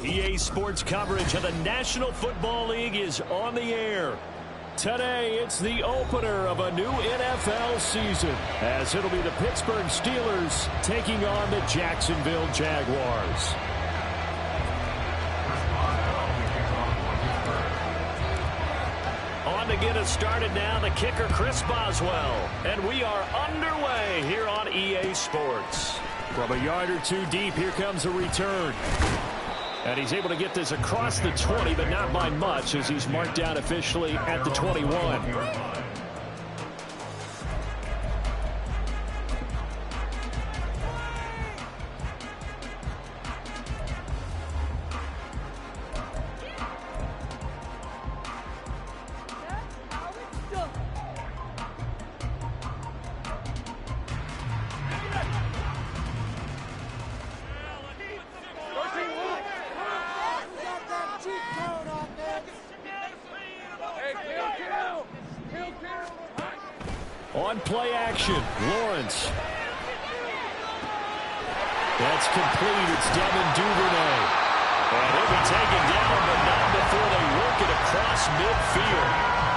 EA Sports coverage of the National Football League is on the air. Today, it's the opener of a new NFL season, as it'll be the Pittsburgh Steelers taking on the Jacksonville Jaguars. On to get us started now, the kicker, Chris Boswell. And we are underway here on EA Sports. From a yard or two deep, here comes a return. And he's able to get this across the 20, but not by much, as he's marked down officially at the 21. On play action, Lawrence. That's complete. It's Devin Duvernay. And he'll be taken down, but not before they work it across midfield.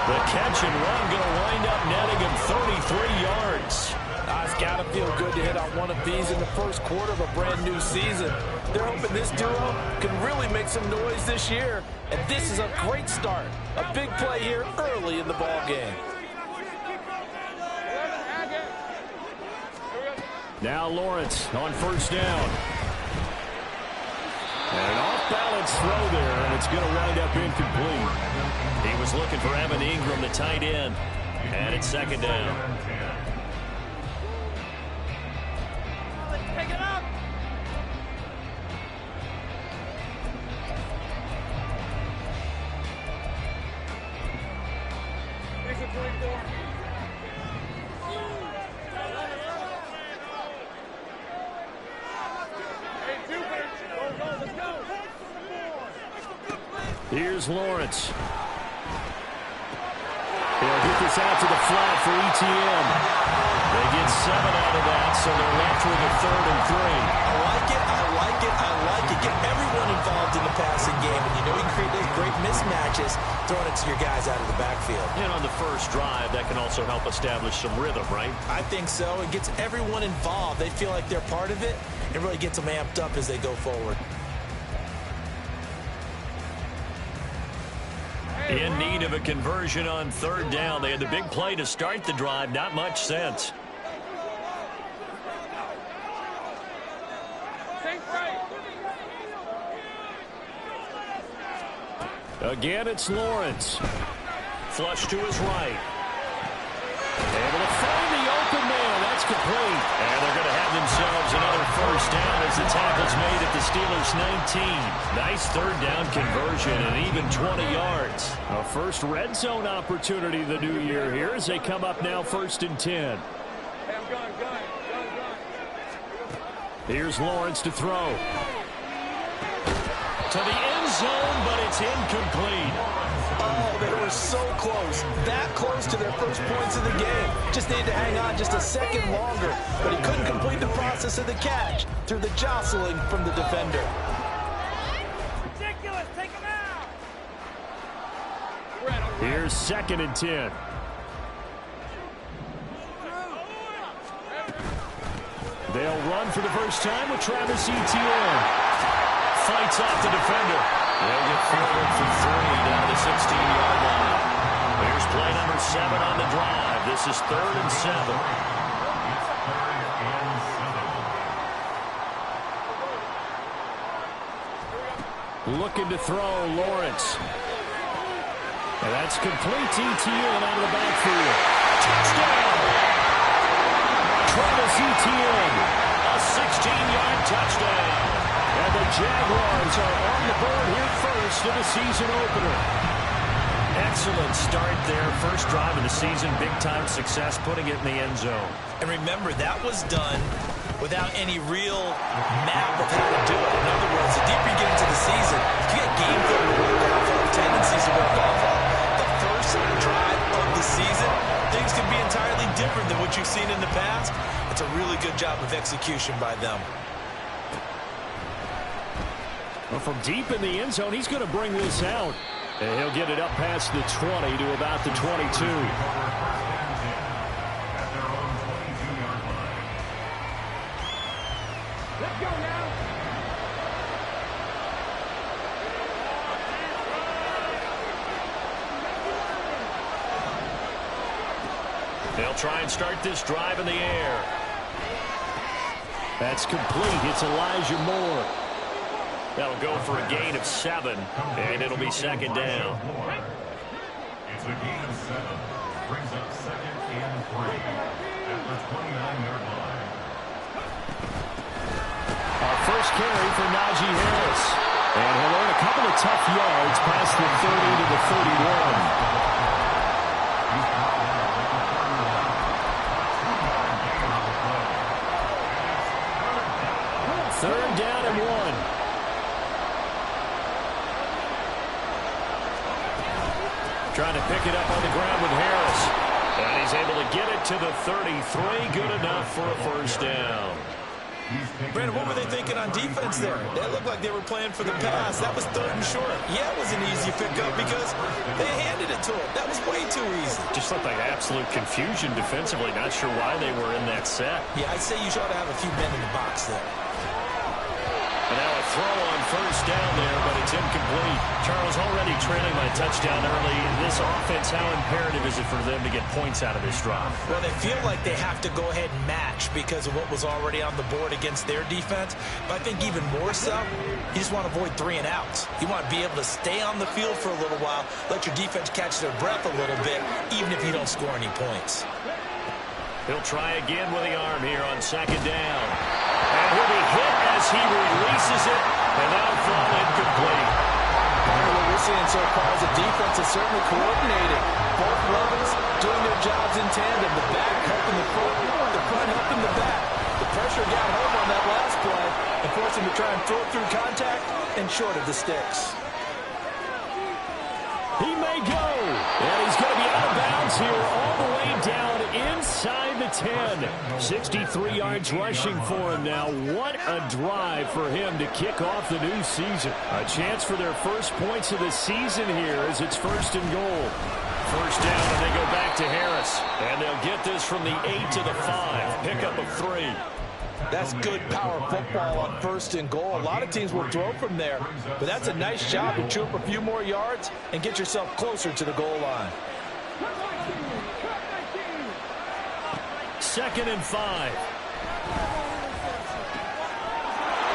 The catch and run going to wind up netting him 33 yards. It's got to feel good to hit on one of these in the first quarter of a brand new season. They're hoping this duo can really make some noise this year. And this is a great start. A big play here early in the ball game. Now Lawrence on first down. And an off-balance throw there, and it's going to wind up incomplete. He was looking for Evan Ingram, the tight end. And it's second down. Pick it up. Here's Lawrence. They'll get this out to the flat for ETN. They get 7 out of that, so they're left with a 3rd and 3. I like it, I like it, I like it. Get everyone involved in the passing game, and you know you can create those great mismatches throwing it to your guys out of the backfield. And on the first drive, that can also help establish some rhythm, right? I think so. It gets everyone involved. They feel like they're part of it. It really gets them amped up as they go forward. In need of a conversion on 3rd down. They had the big play to start the drive. Not much sense. Again, it's Lawrence. Flush to his right. Able to find the open man. That's complete. And they're going to have themselves another first down as the tackle's made at the Steelers' 19. Nice 3rd down conversion and even 20 yards. A first red zone opportunity the new year here as they come up now 1st and 10. Here's Lawrence to throw. To the end zone, but it's incomplete. Oh, they were so close. That close to their first points of the game. Just needed to hang on just a second longer. But he couldn't complete the process of the catch through the jostling from the defender. Ridiculous. Take him out. Here's 2nd and 10. They'll run for the first time with Travis Etienne. Fights off the defender. They'll get forward for 3 down to the 16-yard line. Here's play number 7 on the drive. This is 3rd and 7. Looking to throw, Lawrence. And that's complete to Etienne out of the backfield. Touchdown! Travis Etienne, a 16-yard touchdown. And the Jaguars are on the board here first in the season opener. Excellent start there. First drive of the season, big-time success, putting it in the end zone. And remember, that was done without any real map of how to do it. In other words, the deeper you get into the season, you get game film to work off of, tendencies to work off of. The first drive of the season, things can be entirely different than what you've seen in the past. It's a really good job of execution by them. Well, from deep in the end zone, he's going to bring this out. And he'll get it up past the 20 to about the 22. Let's go now. They'll try and start this drive in the air. That's complete. It's Elijah Moore. That'll go for a gain of 7, and it'll be second down. It's a gain of 7. Brings up 2nd and 3 at the 29-yard line. Our first carry for Najee Harris. And he'll earn a couple of tough yards past the 30 to the 31. Third down and 1. Trying to pick it up on the ground with Harris. And he's able to get it to the 33. Good enough for a first down. Brandon, what were they thinking on defense there? They looked like they were playing for the pass. That was 3rd and short. Yeah, it was an easy pickup because they handed it to him. That was way too easy. Just looked like absolute confusion defensively. Not sure why they were in that set. Yeah, I'd say you should have a few men in the box there. And now a throw on first down there, but it's incomplete. Charles, already trailing by touchdown early. This offense, how imperative is it for them to get points out of this drive? Well, they feel like they have to go ahead and match because of what was already on the board against their defense. But I think even more so, you just want to avoid 3 and outs. You want to be able to stay on the field for a little while, let your defense catch their breath a little bit, even if you don't score any points. He'll try again with the arm here on second down. And he'll be hit as he releases it, and that'll fall incomplete. Part of what we're seeing so far is the defense is certainly coordinating. Both levels doing their jobs in tandem. The back helping the front helping the back. The pressure got home on that last play and forced him to try and throw through contact and short of the sticks. He may go, and he's going to be out of bounds here all the way down inside the 10. 63 yards rushing for him now. What a drive for him to kick off the new season. A chance for their first points of the season here as it's 1st and goal. First down, and they go back to Harris. And they'll get this from the 8 to the 5. Pickup of 3. That's good power football on 1st and goal. A lot of teams will throw from there, but that's a nice job to chew up a few more yards and get yourself closer to the goal line. 2nd and 5.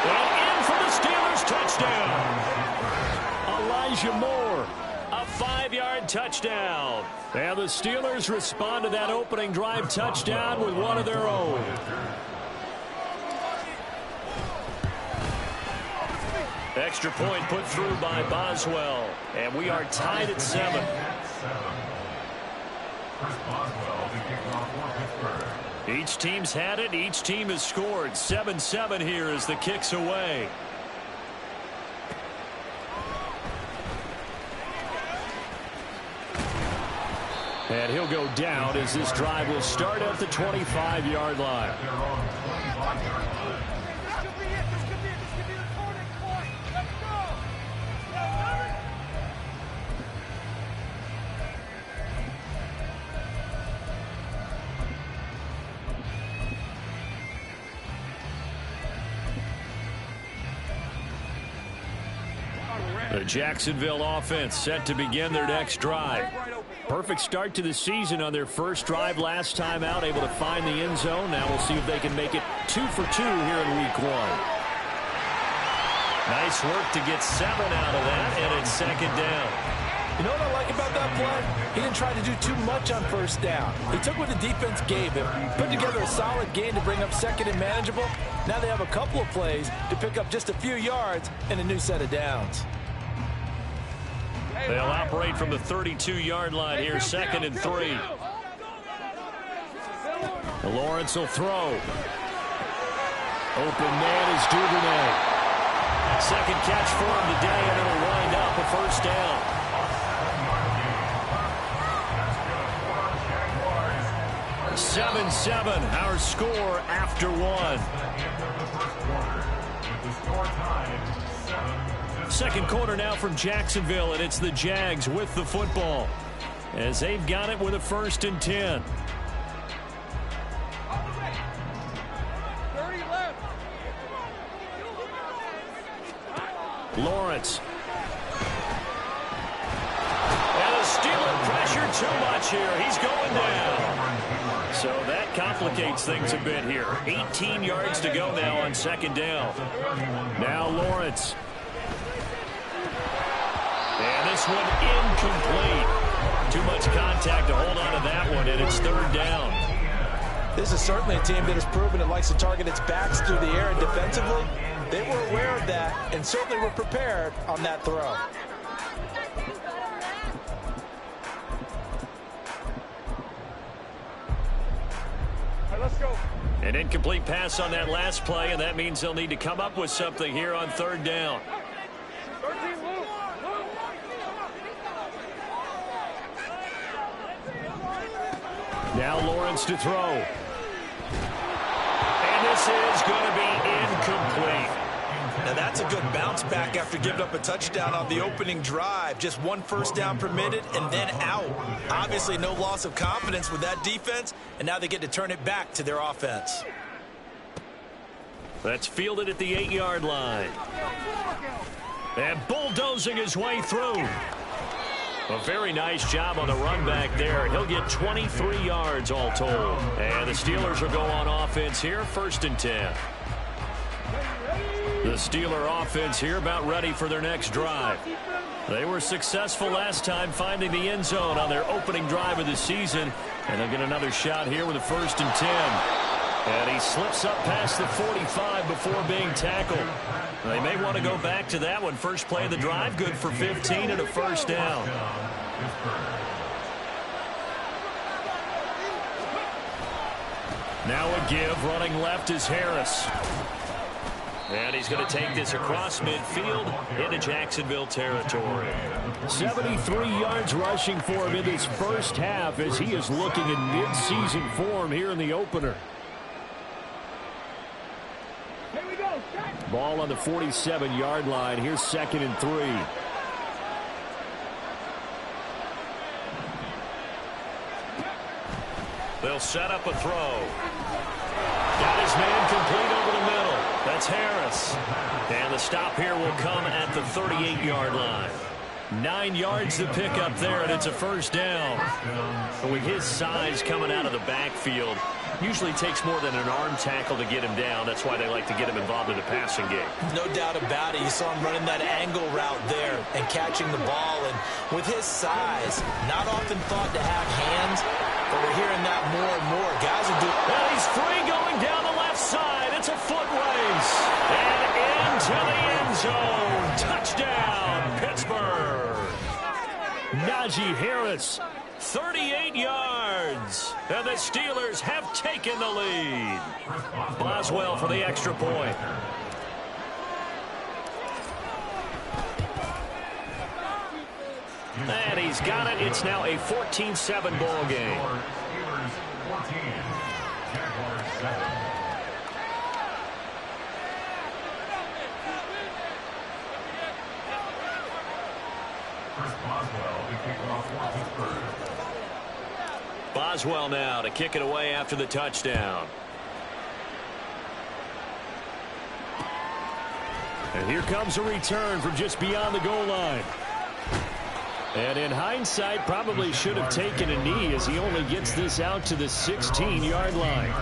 And in for the Steelers touchdown. Elijah Moore, a 5-yard touchdown. And the Steelers respond to that opening drive touchdown with one of their own. Extra point put through by Boswell. And we are tied at 7. Each team's had it. Each team has scored. 7-7 here as the kick's away. And he'll go down as this drive will start at the 25-yard line. The Jacksonville offense set to begin their next drive. Perfect start to the season on their first drive last time out, able to find the end zone. Now we'll see if they can make it 2 for 2 here in week 1. Nice work to get 7 out of that, and it's 2nd down. You know what I like about that play? He didn't try to do too much on 1st down. He took what the defense gave him, put together a solid gain to bring up 2nd and manageable. Now they have a couple of plays to pick up just a few yards and a new set of downs. They'll operate from the 32-yard line here, 2nd and 3. Lawrence will throw. Open man is Duvernay. Second catch for him today, and it'll wind up a first down. Seven, our score after 1. The score tied 7-7. Second quarter now from Jacksonville, and it's the Jags with the football as they've got it with a 1st and 10. 30 left. Lawrence. And the Steeler pressure too much here. He's going down. So that complicates things a bit here. 18 yards to go now on 2nd down. Now Lawrence. And this one incomplete. Too much contact to hold on to that one, and it's 3rd down. This is certainly a team that has proven it likes to target its backs through the air, and defensively, they were aware of that and certainly were prepared on that throw. Let's go. An incomplete pass on that last play, and that means they'll need to come up with something here on 3rd down. 13 loose. Now Lawrence to throw. And this is going to be incomplete. Now that's a good bounce back after giving up a touchdown on the opening drive. Just 1 first down permitted and then out. Obviously no loss of confidence with that defense, and now they get to turn it back to their offense. That's fielded at the 8-yard line. And bulldozing his way through. A very nice job on the run back there. He'll get 23 yards all told. And the Steelers will go on offense here, 1st and 10. The Steeler offense here about ready for their next drive. They were successful last time finding the end zone on their opening drive of the season. And they'll get another shot here with a 1st and 10. And he slips up past the 45 before being tackled. They may want to go back to that one. First play of the drive, good for 15 and a 1st down. Now a give, running left is Harris. And he's going to take this across midfield into Jacksonville territory. 73 yards rushing for him in this first half as he is looking in mid-season form here in the opener. Ball on the 47-yard line. Here's 2nd and 3. They'll set up a throw. Got his man complete over the middle. That's Harris. And the stop here will come at the 38-yard line. 9 yards to pick up there, and it's a 1st down. But with his size coming out of the backfield, usually takes more than an arm tackle to get him down. That's why they like to get him involved in the passing game. No doubt about it. You saw him running that angle route there and catching the ball. And with his size, not often thought to have hands, but we're hearing that more and more. Guys are doing... Well, he's free going down the left side. It's a foot race. And into the end zone. Touchdown, Pittsburgh. Najee Harris, 38 yards. And the Steelers have taken the lead. Boswell for the extra point. And he's got it. It's now a 14-7 ball game. Steelers 14, Jaguars 7. Chris Boswell to kick off for Pittsburgh. Boswell now to kick it away after the touchdown. And here comes a return from just beyond the goal line. And in hindsight, probably should have taken a knee as he only gets this out to the 16-yard line.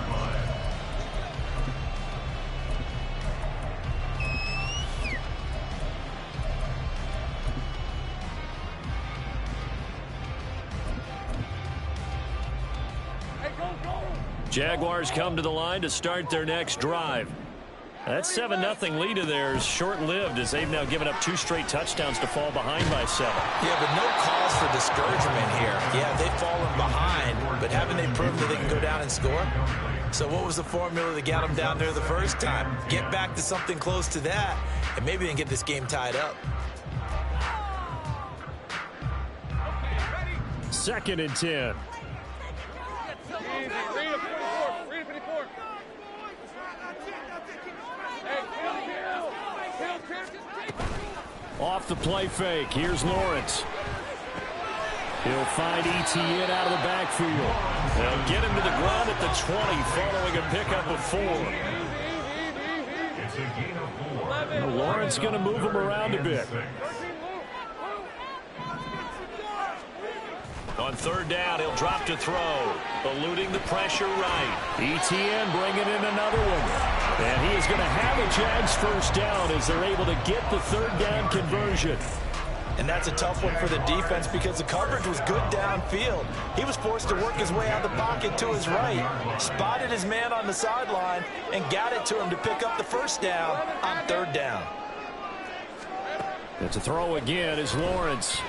Jaguars come to the line to start their next drive. That 7-0 lead of theirs short-lived as they've now given up 2 straight touchdowns to fall behind by 7. Yeah, but no cause for discouragement here. Yeah, they've fallen behind, but haven't they proven that they can go down and score? So what was the formula that got them down there the first time? Get back to something close to that, and maybe they can get this game tied up. 2nd and 10. Off the play fake, here's Lawrence. He'll find Etienne out of the backfield. They'll get him to the ground at the 20 following a pickup of 4. It's a gain of 4. Well, Lawrence going to move him around a bit. On third down, he'll drop to throw, eluding the pressure right. Etienne bringing in another one. And he is going to have a Jags first down as they're able to get the third down conversion. And that's a tough one for the defense because the coverage was good downfield. He was forced to work his way out of the pocket to his right, spotted his man on the sideline, and got it to him to pick up the first down on third down. And to throw again is Lawrence.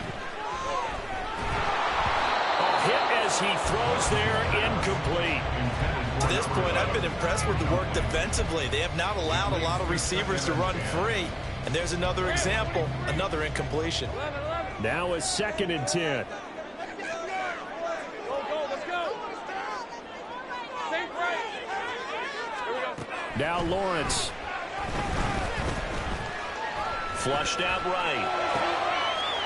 Hit as he throws there, incomplete. To this point, I've been impressed with the work defensively. They have not allowed a lot of receivers to run free. And there's another example, another incompletion. Now a 2nd and 10. Go, let's go. Same right. Here we go. Now Lawrence. Flushed out right.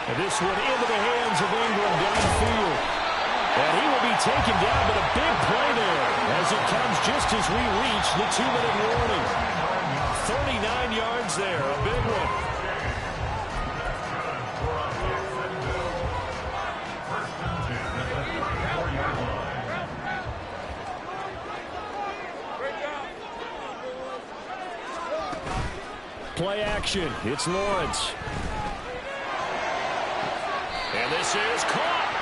And this one into the hands of Ingram downfield. And he will be taken down, but a big play there as it comes just as we reach the 2-minute warning. 39 yards there, a big one. Play action, it's Lawrence. And this is caught.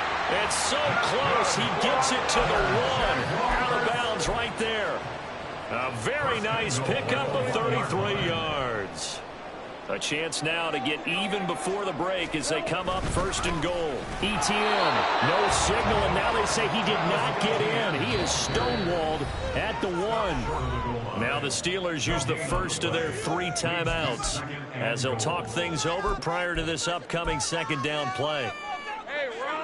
It's so close, he gets it to the 1. Out of bounds right there. A very nice pickup of 33 yards. A chance now to get even before the break as they come up 1st and goal. Etienne, no signal, and now they say he did not get in. He is stonewalled at the 1. Now the Steelers use the first of their 3 timeouts as they'll talk things over prior to this upcoming 2nd down play. Hey, run.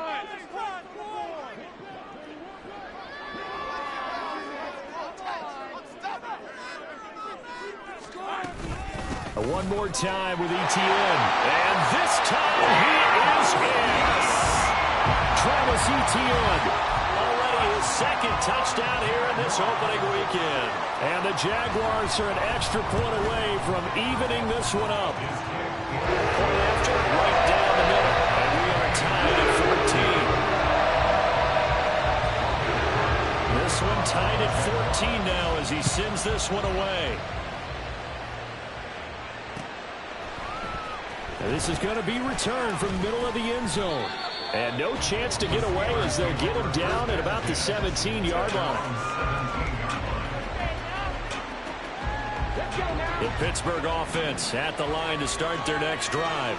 One more time with Etienne. And this time he is in. Travis Etienne. Already his 2nd touchdown here in this opening weekend. And the Jaguars are an extra point away from evening this one up. Point after, right down the middle. And we are tied at 14. This one tied at 14 now as he sends this one away. This is going to be returned from the middle of the end zone. And no chance to get away as they'll get him down at about the 17-yard line. The Pittsburgh offense at the line to start their next drive.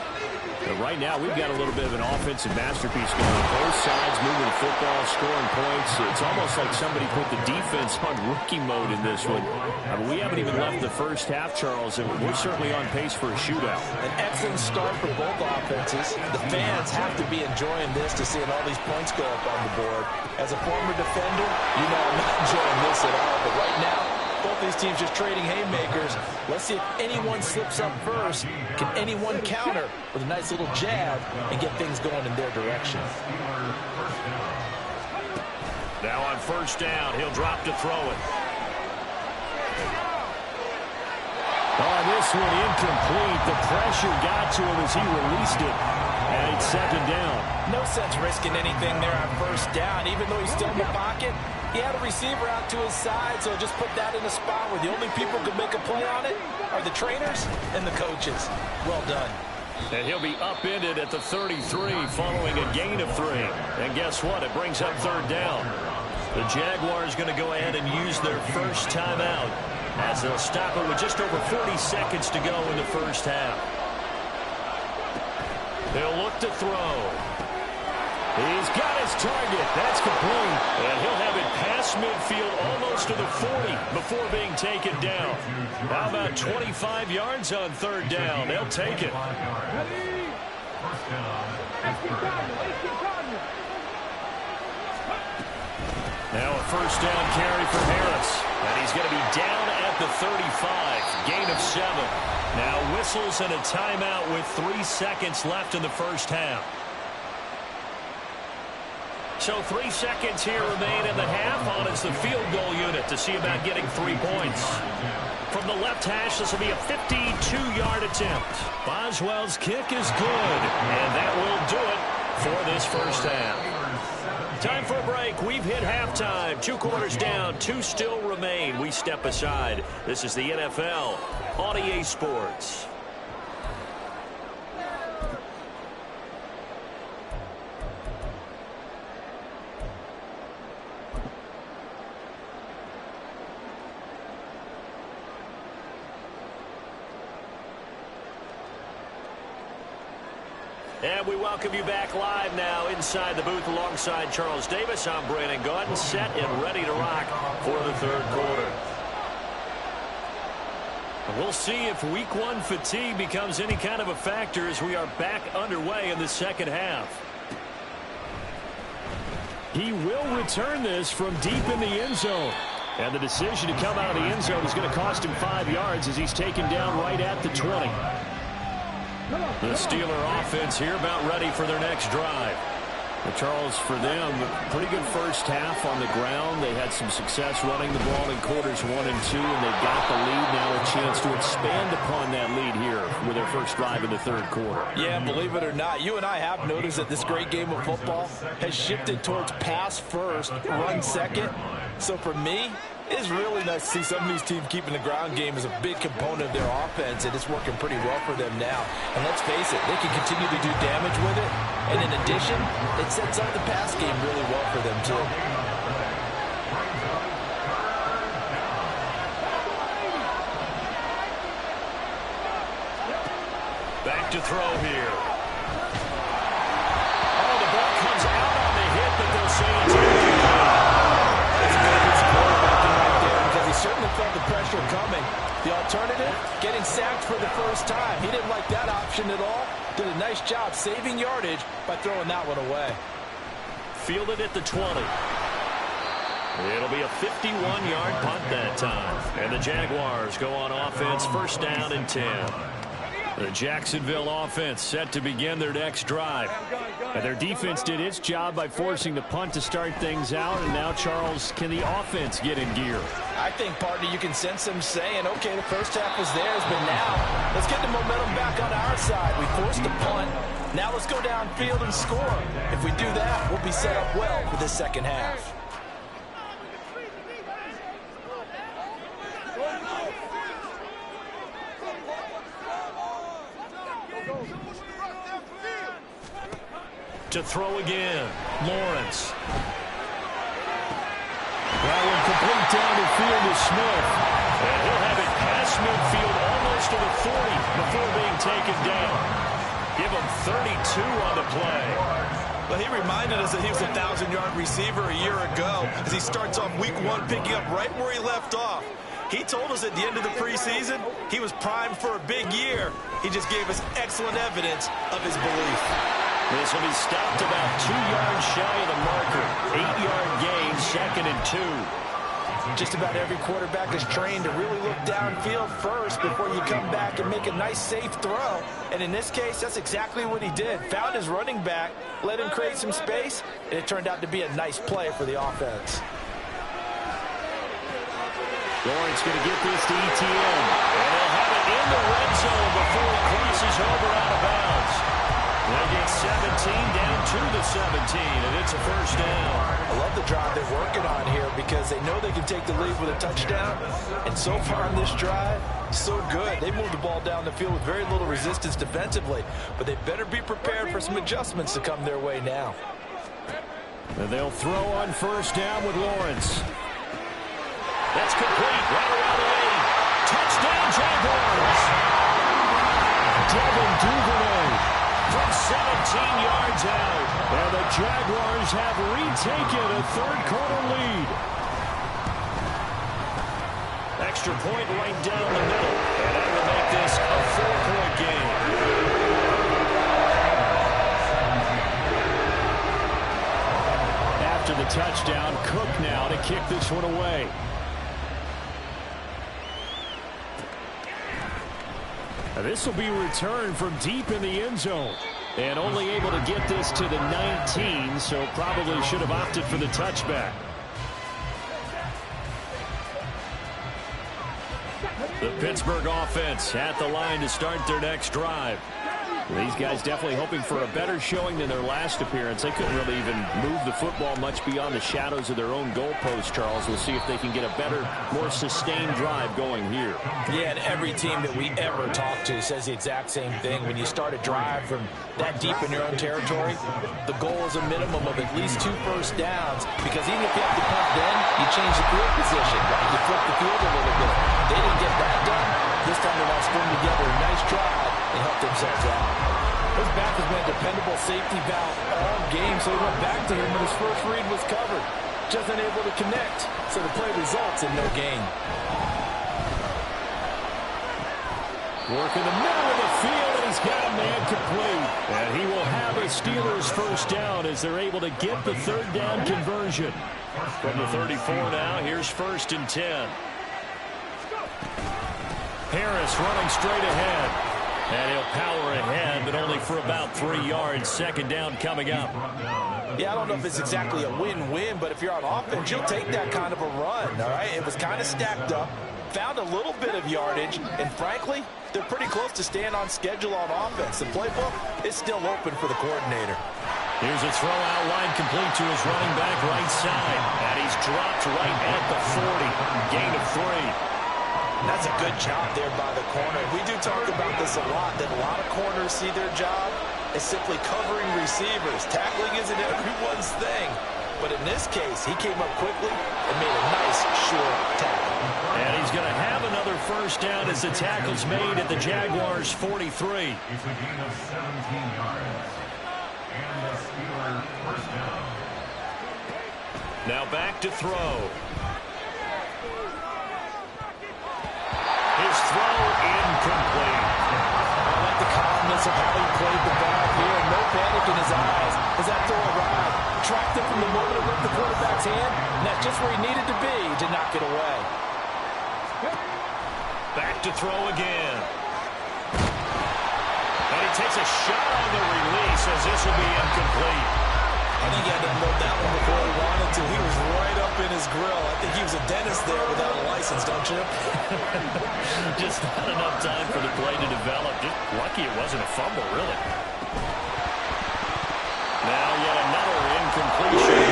But right now, we've got a little bit of an offensive masterpiece going on. Both sides moving the football, scoring points. It's almost like somebody put the defense on rookie mode in this one. I mean, we haven't even left the first half, Charles, and we're certainly on pace for a shootout. An excellent start for both offenses. The fans have to be enjoying this to seeing all these points go up on the board. As a former defender, you know I'm not enjoying this at all. But right now, both these teams just trading haymakers. Let's see if anyone slips up first. Can anyone counter with a nice little jab and get things going in their direction? Now on 1st down, he'll drop to throw it. Oh, this one incomplete. The pressure got to him as he released it. And it's 2nd down. No sense risking anything there on 1st down. Even though he's still in the pocket, he had a receiver out to his side, so just put that in a spot where the only people who can make a play on it are the trainers and the coaches. Well done. And he'll be upended at the 33 following a gain of 3. And guess what? It brings up 3rd down. The Jaguars going to go ahead and use their first timeout as they'll stop it with just over 40 seconds to go in the first half. They'll look to throw. He's got his target. That's complete. And he'll have it past midfield almost to the 40 before being taken down. How about 25 yards on 3rd down? They'll take it. Now a 1st down carry for Harris. And he's going to be down at at the 35. Gain of 7. Now whistles and a timeout with 3 seconds left in the first half. So 3 seconds here remain in the half. On is the field goal unit to see about getting 3 points. From the left hash, this will be a 52-yard attempt. Boswell's kick is good, and that will do it for this first half. Time for a break. We've hit halftime. 2 quarters down, 2 still remain. We step aside. This is the NFL on EA Sports. And we welcome you back live now inside the booth alongside Charles Davis. I'm Brandon Gaudin, set and ready to rock for the third quarter. And we'll see if week 1 fatigue becomes any kind of a factor as we are back underway in the second half. He will return this from deep in the end zone. And the decision to come out of the end zone is going to cost him 5 yards as he's taken down right at the 20. The Steeler offense here about ready for their next drive. But Charles, for them, pretty good first half on the ground. They had some success running the ball in quarters 1 and 2, and they got the lead. Now a chance to expand upon that lead here with their first drive in the third quarter. Yeah, believe it or not, you and I have noticed that this great game of football has shifted towards pass first, run second. So for me, it's really nice to see some of these teams keeping the ground game as a big component of their offense, and it's working pretty well for them now. And let's face it, they can continue to do damage with it. And in addition, it sets up the pass game really well for them, too. Back to throw here. Oh, the ball comes out on the hit, but they'll say it's incomplete. Certainly felt the pressure coming. The alternative, getting sacked for the first time. He didn't like that option at all. Did a nice job saving yardage by throwing that one away. Fielded at the 20. It'll be a 51-yard punt that time. And the Jaguars go on offense, first down and 10. The Jacksonville offense set to begin their next drive. And their defense did its job by forcing the punt to start things out. And now, Charles, can the offense get in gear? I think, partner, you can sense them saying, okay, the first half was theirs, but now let's get the momentum back on our side. We forced a punt. Now let's go downfield and score. If we do that, we'll be set up well for this second half. To throw again, Lawrence. That one complete down the field to Smith. And he'll have it past midfield almost to the 40 before being taken down. Give him 32 on the play. But he reminded us that he was a 1,000-yard receiver a year ago as he starts off week 1 picking up right where he left off. He told us at the end of the preseason he was primed for a big year. He just gave us excellent evidence of his belief. This will be stopped about 2 yards shy of the marker. 8-yard gain, second and 2. Just about every quarterback is trained to really look downfield first before you come back and make a nice, safe throw. And in this case, that's exactly what he did. Found his running back, let him create some space, and it turned out to be a nice play for the offense. Lawrence going to get this to ETN. And he'll have it in the red zone before it crosses over out of bounds. They get 17 down to the 17, and it's a first down. I love the drive they're working on here because they know they can take the lead with a touchdown. And so far on this drive, so good. They moved the ball down the field with very little resistance defensively, but they better be prepared for some adjustments to come their way now. And they'll throw on first down with Lawrence. That's complete. Right around the lane. Touchdown, Jaguars. Devin Duvernay from 17 yards out. And the Jaguars have retaken a third-quarter lead. Extra point right down the middle. And that will make this a 4-point game. After the touchdown, Cook now to kick this one away. This will be returned from deep in the end zone. And only able to get this to the 19, so probably should have opted for the touchback. The Pittsburgh offense at the line to start their next drive. These guys definitely hoping for a better showing than their last appearance. They couldn't really even move the football much beyond the shadows of their own goalpost, Charles. We'll see if they can get a better, more sustained drive going here. Yeah, and every team that we ever talk to says the exact same thing. When you start a drive from that deep in your own territory, the goal is a minimum of at least 2 first downs, because even if you have to punt then, you change the field position, right? You flip the field a little bit. They didn't get that done. This time they want to string together a nice drive and help themselves out. His back has been a dependable safety valve all game, so he went back to him when his first read was covered. Just unable to connect, so the play results in no gain. Work in the middle of the field, and he's got a man complete. And he will have a Steelers first down as they're able to get the third down conversion. From the 34 now, here's 1st and 10. Harris running straight ahead. And he'll power ahead, but only for about 3 yards. 2nd down coming up. Yeah, I don't know if it's exactly a win-win, but if you're on offense, you'll take that kind of a run, all right? It was kind of stacked up, found a little bit of yardage, and frankly, they're pretty close to staying on schedule on offense. The playbook is still open for the coordinator. Here's a throw out line complete to his running back right side. And he's dropped right at the 40. Gain of 3. That's a good job there by the corner. We do talk about this a lot, that a lot of corners see their job as simply covering receivers. Tackling isn't everyone's thing. But in this case, he came up quickly and made a nice, short tackle. And he's going to have another first down as the tackle's made at the Jaguars' 43. It's a gain of 17 yards. And a Steeler first down. Now back to throw. His throw incomplete. I like the calmness of how he played the ball here. No panic in his eyes as that throw arrived. Tracked it from the moment it left the quarterback's hand, and that's just where he needed to be to knock it away. Back to throw again. And he takes a shot on the release as this will be incomplete. I think he had to unload that one before he wanted to. He was right up in his grill. I think he was a dentist there without a license, don't you? Just not enough time for the play to develop. Just lucky it wasn't a fumble, really. Now yet another incompletion.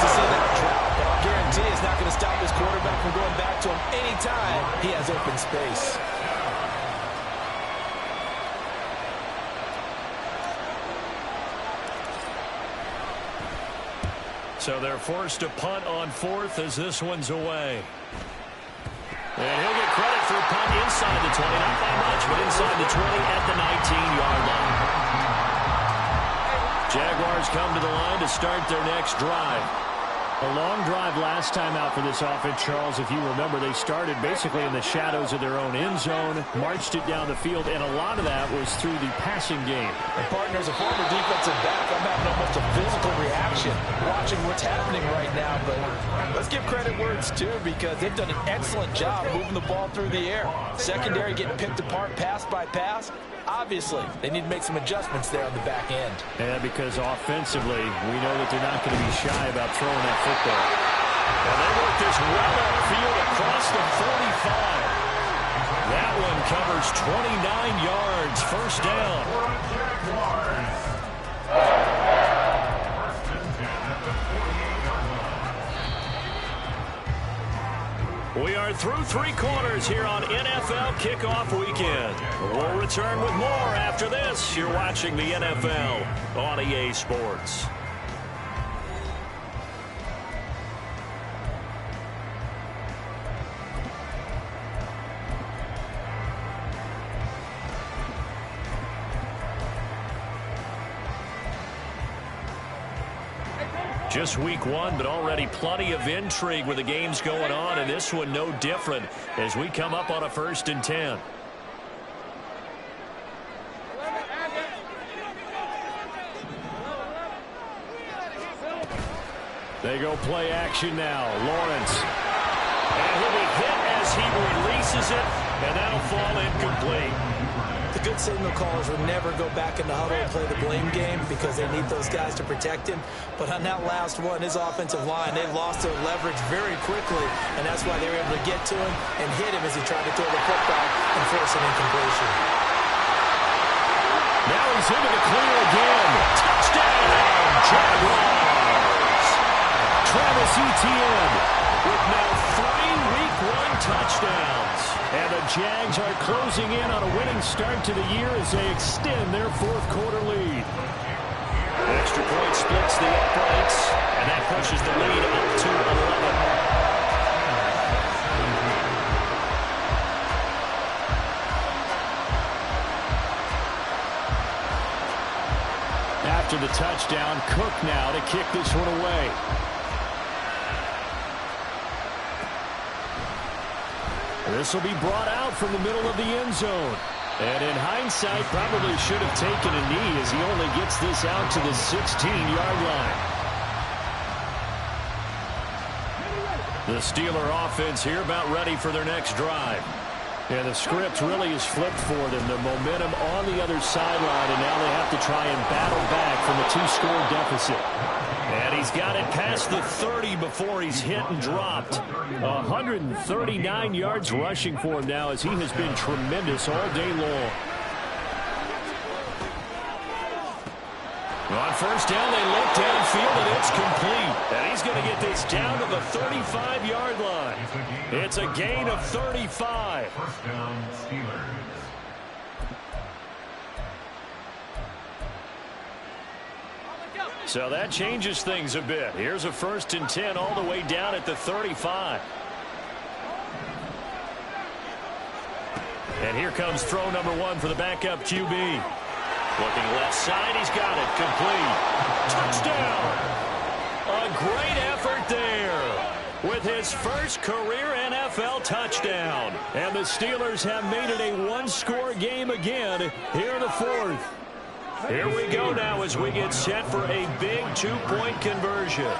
To see that drop, but I'll guarantee it's not going to stop his quarterback from going back to him anytime he has open space. So they're forced to punt on 4th as this one's away. And he'll get credit for a punt inside the 20. Not by much, but inside the 20 at the 19-yard line. Jaguars come to the line to start their next drive. A long drive last time out for this offense, Charles. If you remember, they started basically in the shadows of their own end zone, marched it down the field, and a lot of that was through the passing game. And partner, as a former defensive back, I'm having almost a physical reaction watching what's happening right now. But let's give credit where it's due, because they've done an excellent job moving the ball through the air. Secondary getting picked apart pass by pass. Obviously, they need to make some adjustments there on the back end. Yeah, because offensively, we know that they're not going to be shy about throwing that football. And they work this well upfield across the 45. That one covers 29 yards. First down. We are through 3 quarters here on NFL Kickoff Weekend. We'll return with more after this. You're watching the NFL on EA Sports. Just week 1, but already plenty of intrigue with the games going on, and this one no different as we come up on a 1st and 10. They go play action now. Lawrence. And he'll be hit as he releases it, incomplete. The good signal callers would never go back in the huddle and play the blame game because they need those guys to protect him. But on that last one, his offensive line, they lost their leverage very quickly, and that's why they were able to get to him and hit him as he tried to throw the football and force an incompletion. Now he's into the clear again. Touchdown, Jaguars! Travis Etienne with now 3 Week 1 touchdowns. And the Jags are closing in on a winning start to the year as they extend their fourth quarter lead. Extra point splits the uprights, and that pushes the lead up to 11. After the touchdown, Cook now to kick this one away. This will be brought out from the middle of the end zone. And in hindsight, probably should have taken a knee as he only gets this out to the 16-yard line. The Steeler offense here about ready for their next drive. And the script really is flipped for them. The momentum on the other sideline, and now they have to try and battle back from a 2-score deficit. And he's got it past the 30 before he's hit and dropped. 139 yards rushing for him now as he has been tremendous all day long. On first down, they look downfield, and it's complete. And he's going to get this down to the 35-yard line. It's a gain of 35. First down, Steelers. So that changes things a bit. Here's a 1st and 10 all the way down at the 35. And here comes throw number 1 for the backup QB. Looking left side, he's got it. Complete. Touchdown. A great effort there with his first career NFL touchdown. And the Steelers have made it a 1-score game again here in the 4th. Here we go now as we get set for a big 2-point conversion.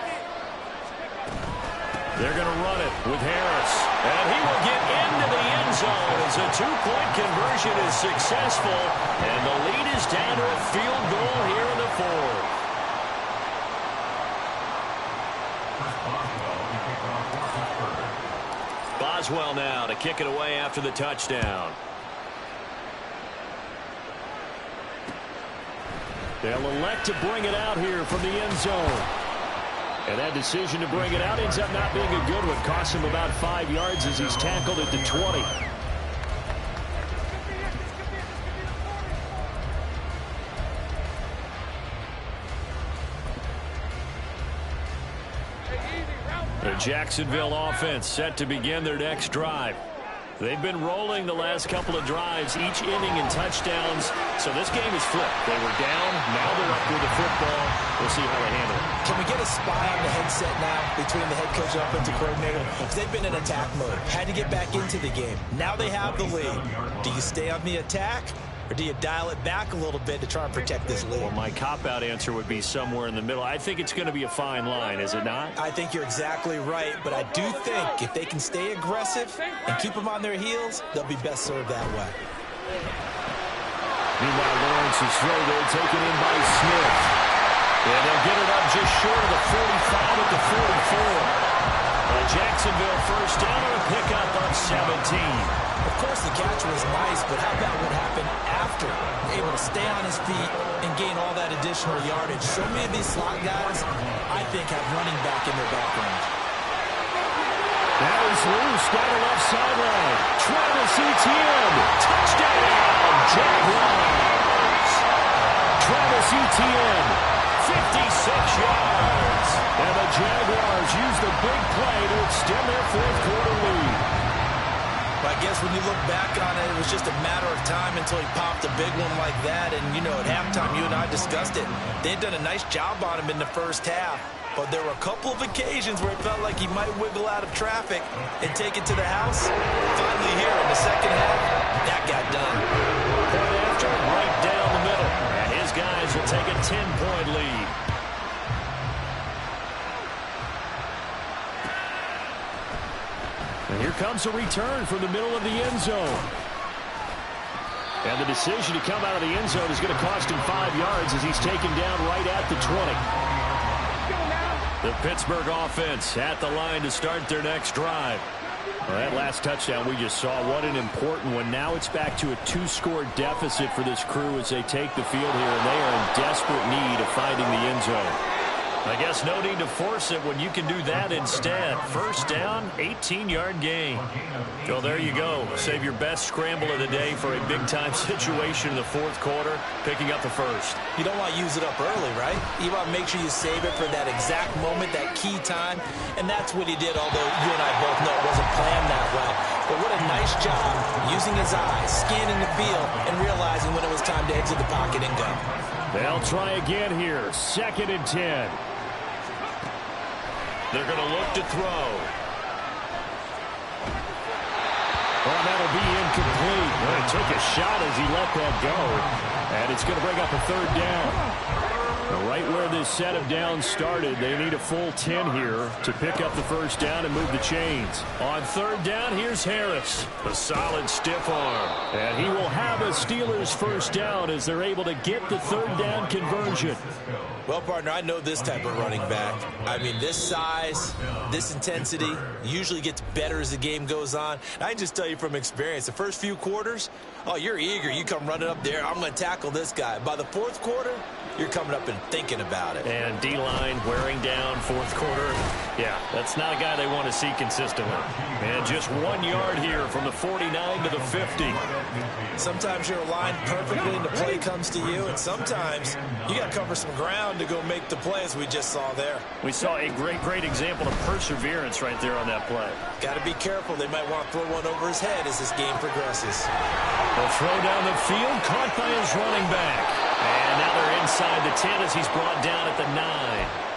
They're going to run it with Harris. And he will get into the end zone as a 2-point conversion is successful. And the lead is down to a field goal here in the 4th. Boswell now to kick it away after the touchdown. They'll elect to bring it out here from the end zone. And that decision to bring it out ends up not being a good one. Costs him about 5 yards as he's tackled at the 20. The Jacksonville offense set to begin their next drive. They've been rolling the last couple of drives, each inning in touchdowns. So this game is flipped. They were down, now they're up with the football. We'll see how they handle it. Can we get a spy on the headset now between the head coach and offensive coordinator? Because they've been in attack mode. Had to get back into the game. Now they have the lead. Do you stay on the attack? Or do you dial it back a little bit to try and protect this lead? Well, my cop-out answer would be somewhere in the middle. I think it's going to be a fine line, is it not? I think you're exactly right, but I do think if they can stay aggressive and keep them on their heels, they'll be best served that way. Meanwhile, Lawrence's throw there taken in by Smith. And they'll get it up just short of the 45 at the 44. Jacksonville first down on a pickup of 17. Of course, the catch was nice, but how about what happened after? Able to stay on his feet and gain all that additional yardage. So many of these slot guys, I think, have running back in their background. That is loose down the left sideline. Travis Etienne. Touchdown, Jaguars. Travis Etienne, 56 yards. And the Jaguars use the big play to extend their fourth quarter lead. I guess when you look back on it, it was just a matter of time until he popped a big one like that. And, you know, at halftime, you and I discussed it. They'd done a nice job on him in the first half. But there were a couple of occasions where it felt like he might wiggle out of traffic and take it to the house. Finally here in the second half, that got done. Point after, right down the middle. And his guys will take a 10-point lead. And here comes a return from the middle of the end zone. And the decision to come out of the end zone is going to cost him 5 yards as he's taken down right at the 20. The Pittsburgh offense at the line to start their next drive. Well, that last touchdown we just saw, what an important one. Now it's back to a 2-score deficit for this crew as they take the field here, and they are in desperate need of finding the end zone. I guess no need to force it when you can do that instead. First down, 18-yard gain. So there you go. Save your best scramble of the day for a big-time situation in the fourth quarter, picking up the first. You don't want to use it up early, right? You want to make sure you save it for that exact moment, that key time. And that's what he did, although you and I both know it wasn't planned that way. But what a nice job using his eyes, scanning the field, and realizing when it was time to exit the pocket and go. They'll try again here. 2nd and 10. They're going to look to throw. Well, that'll be incomplete. Well, he took a shot as he let that go. And it's going to bring up a 3rd down. Right where this set of downs started, they need a full 10 here to pick up the first down and move the chains. On 3rd down, here's Harris. A solid stiff arm. And he will have a Steelers first down as they're able to get the 3rd down conversion. Well, partner, I know this type of running back. I mean, this size, this intensity usually gets better as the game goes on. I can just tell you from experience, the first few quarters, oh, you're eager. You come running up there, I'm going to tackle this guy. By the 4th quarter, you're coming up and thinking about it. And D-line wearing down 4th quarter. Yeah, that's not a guy they want to see consistently. And just 1 yard here from the 49 to the 50. Sometimes you're aligned perfectly and the play comes to you, and sometimes you got to cover some ground to go make the play, as we just saw there. We saw a great example of perseverance right there on that play. Got to be careful. They might want to throw one over his head as this game progresses. The throw down the field, caught by his running back. And now they're inside the 10 as he's brought down at the 9.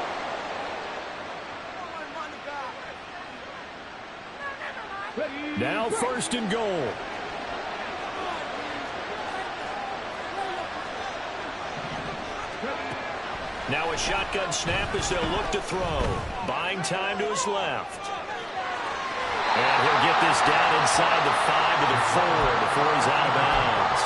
Now 1st and goal. Now a shotgun snap as they'll look to throw. Buying time to his left. And he'll get this down inside the 5 to the 4 before he's out of bounds.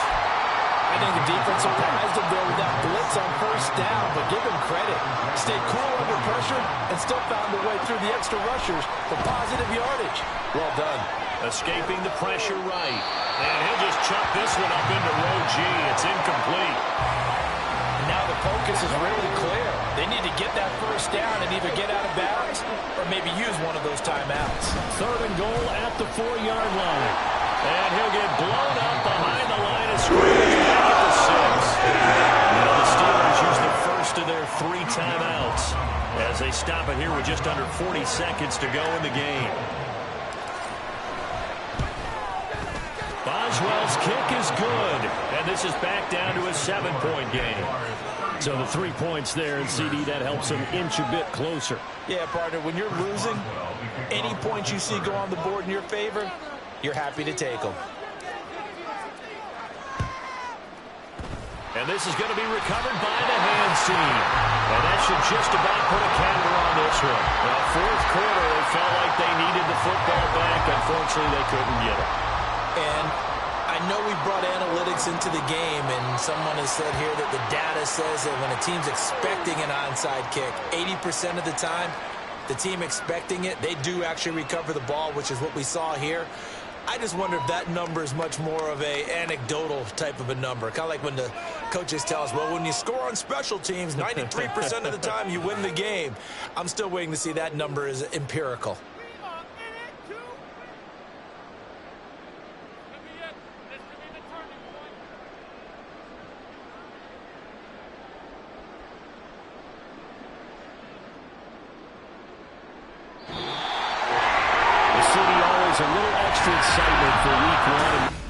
I think the defense surprised him there with that blitz on 1st down, but give him credit. Stayed cool under pressure and still found a way through the extra rushers for positive yardage. Well done. Escaping the pressure right. And he'll just chuck this one up into row G. It's incomplete. Now the focus is really clear. They need to get that first down and either get out of bounds or maybe use one of those timeouts. 3rd and goal at the 4-yard line. And he'll get blown up behind the line of scrimmage back at the 6. Now the Steelers use the first of their 3 timeouts as they stop it here with just under 40 seconds to go in the game. Boswell's kick is good, and this is back down to a 7-point game. So the 3 points there, and CD, that helps them inch a bit closer. Yeah, partner, when you're losing, any points you see go on the board in your favor, you're happy to take them. And this is going to be recovered by the hands team. And that should just about put a counter on this one. Well, 4th quarter, it felt like they needed the football back. Unfortunately, they couldn't get it. And I know we brought analytics into the game, and someone has said here that the data says that when a team's expecting an onside kick, 80% of the time, the team expecting it, they do actually recover the ball, which is what we saw here. I just wonder if that number is much more of a anecdotal type of a number. Kind of like when the coaches tell us, well, when you score on special teams, 93% of the time you win the game. I'm still waiting to see that number is empirical. A little extra excitement for week 1.